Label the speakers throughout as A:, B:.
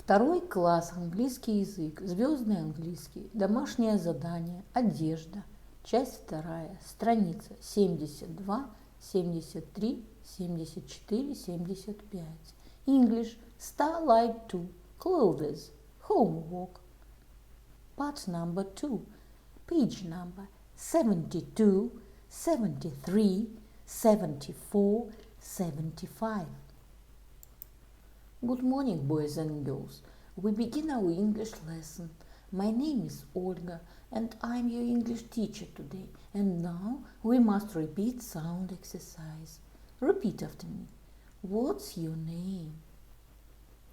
A: Второй класс, английский язык, Звездный Английский, домашнее задание, одежда, часть вторая, страница 72, 73, 74, 75. English, Starlight 2, clothes, homework. Part number 2, page number 72, 73, 74, 75. Good morning, boys and girls. We begin our English lesson. My name is Olga and I'm your English teacher today. And now we must repeat sound exercise. Repeat after me. What's your name?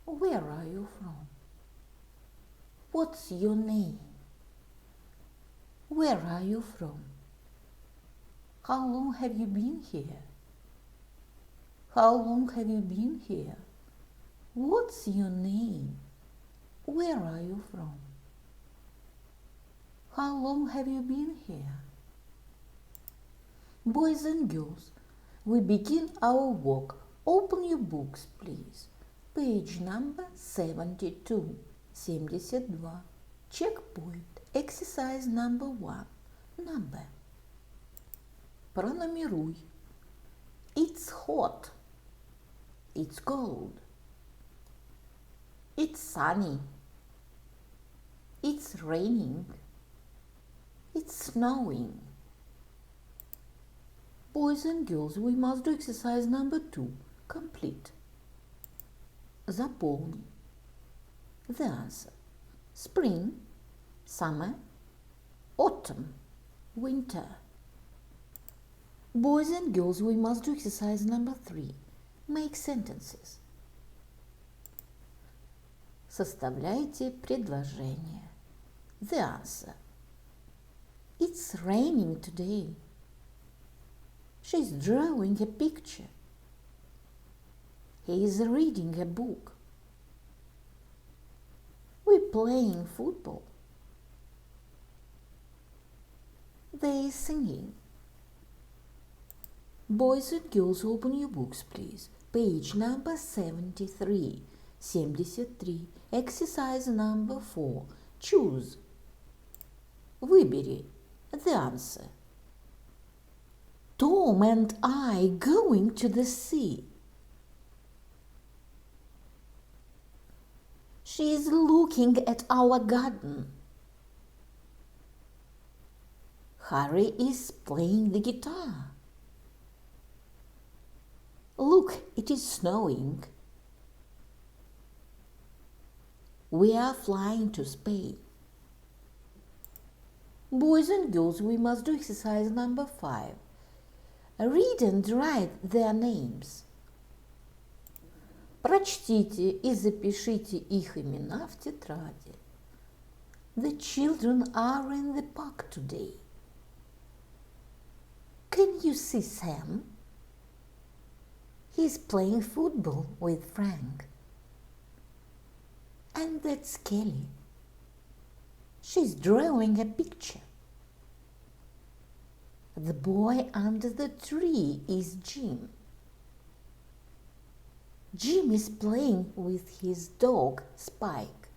A: Where are you from? What's your name? Where are you from? How long have you been here? How long have you been here? What's your name? Where are you from? How long have you been here? Boys and girls, we begin our work. Open your books, please. Page number 72, 72. Checkpoint. Exercise number 1. Number. Пронумеруй. It's hot. It's cold. It's sunny. It's raining. It's snowing. Boys and girls, we must do exercise number 2. Complete. Заполни. The answer. Spring, summer, autumn, winter. Boys and girls, we must do exercise number 3. Make sentences. Составляйте предложение. The answer. It's raining today. She's drawing a picture. He is reading a book. We're playing football. They're singing. Boys and girls, open your books, please. Page number 73. 73. Exercise number 4. Choose. Выбери. The answer. Tom and I going to the sea. She is looking at our garden. Harry is playing the guitar. Look, it is snowing. We are flying to Spain. Boys and girls, we must do exercise number 5. Read and write their names. Прочтите и запишите их имена в тетради. The children are in the park today. Can you see Sam? He's playing football with Frank. And that's Kelly. She's drawing a picture. The boy under the tree is Jim. Jim is playing with his dog, Spike.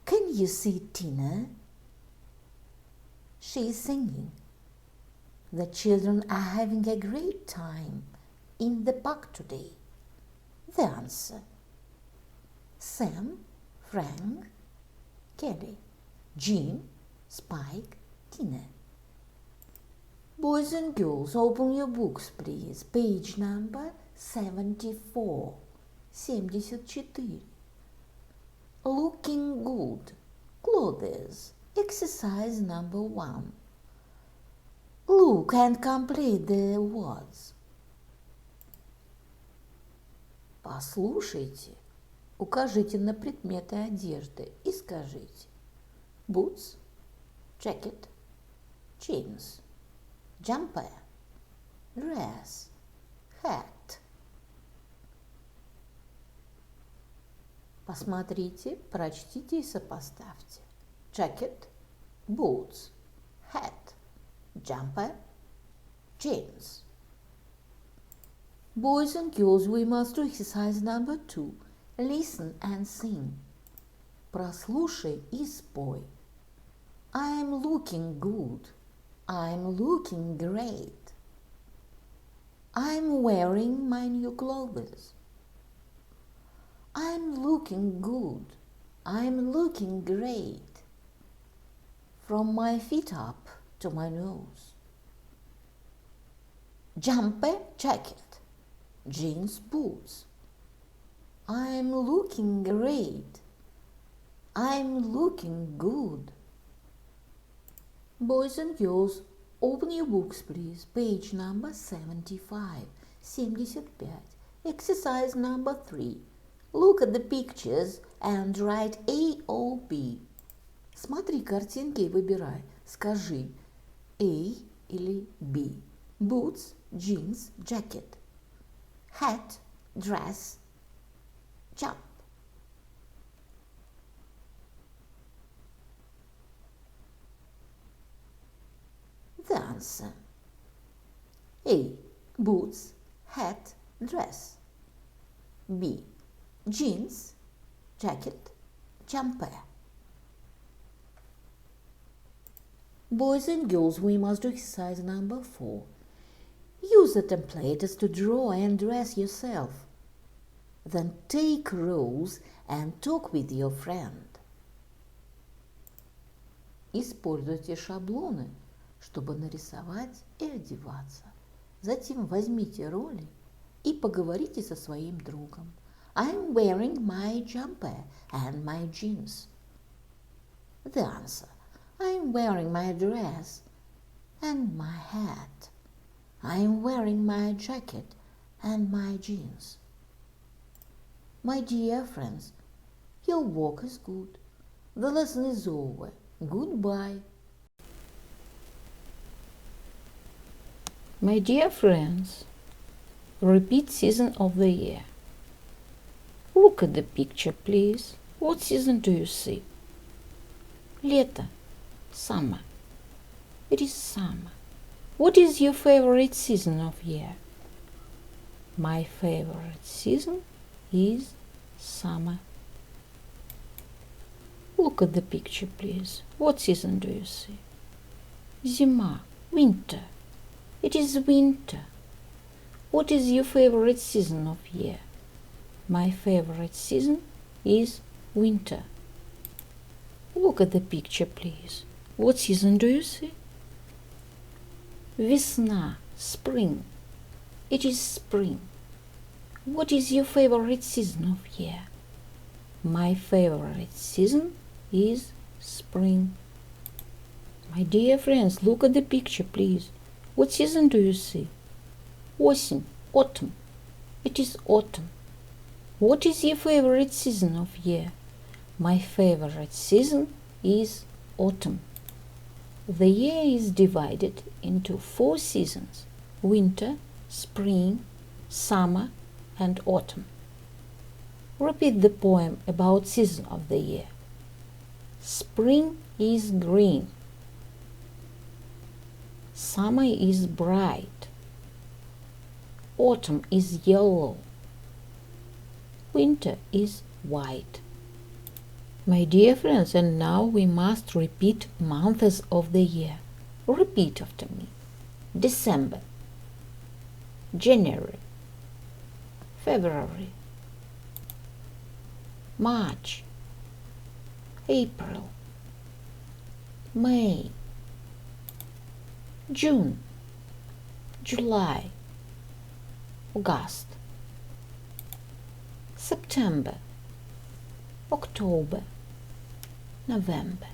A: Can you see Tina? She is singing. The children are having a great time in the park today. The answer. Sam, Frank, Kelly, Jim, Spike, Tina. Boys and girls, open your books, please. Page number 74. 74. Looking good. Clothes. Exercise number 1. Look and complete the words. Послушайте, укажите на предметы одежды и скажите: boots, jacket, jeans, jumper, dress, hat. Посмотрите, прочтите и сопоставьте. Jacket, boots, hat, jumper, jeans. Boys and girls, we must do exercise number 2. Listen and sing. Прослушай и спой. I'm looking good. I'm looking great. I'm wearing my new clothes. I'm looking good. I'm looking great. From my feet up to my nose. Jumper, jacket, jeans, boots. I'm looking great. I'm looking good. Boys and girls, open your books, please. Page number 75. Exercise number 3. Look at the pictures and write A or B. Смотри картинки и выбирай. Скажи A или B. Boots, jeans, jacket. Hat, dress, jump. The answer. A. Boots, hat, dress. B. Jeans, jacket, jumper. Boys and girls, we must do exercise number 4. Use the templates to draw and dress yourself. Then take roles and talk with your friend. Используйте шаблоны, чтобы нарисовать и одеваться. Затем возьмите роли и поговорите со своим другом. I'm wearing my jumper and my jeans. The answer. I'm wearing my dress and my hat. I'm wearing my jacket and my jeans. My dear friends, your work is good. The lesson is over. Goodbye. My dear friends, repeat season of the year. Look at the picture, please. What season do you see? Лето. Summer. It is summer. What is your favorite season of year? My favorite season is summer. Look at the picture, please. What season do you see? Зима. Winter. It is winter. What is your favorite season of year? My favorite season is winter. Look at the picture, please. What season do you see? Весна, spring. It is spring. What is your favorite season of year? My favorite season is spring. My dear friends, look at the picture, please. What season do you see? Осень, autumn. It is autumn. What is your favorite season of year? My favorite season is autumn. The year is divided into 4 seasons: winter, spring, summer, and autumn. Repeat the poem about season of the year. Spring is green. Summer is bright. Autumn is yellow. Winter is white. My dear friends, and now we must repeat months of the year. Repeat after me. December, January, February, March, April, May, June, July, August, September, October, November.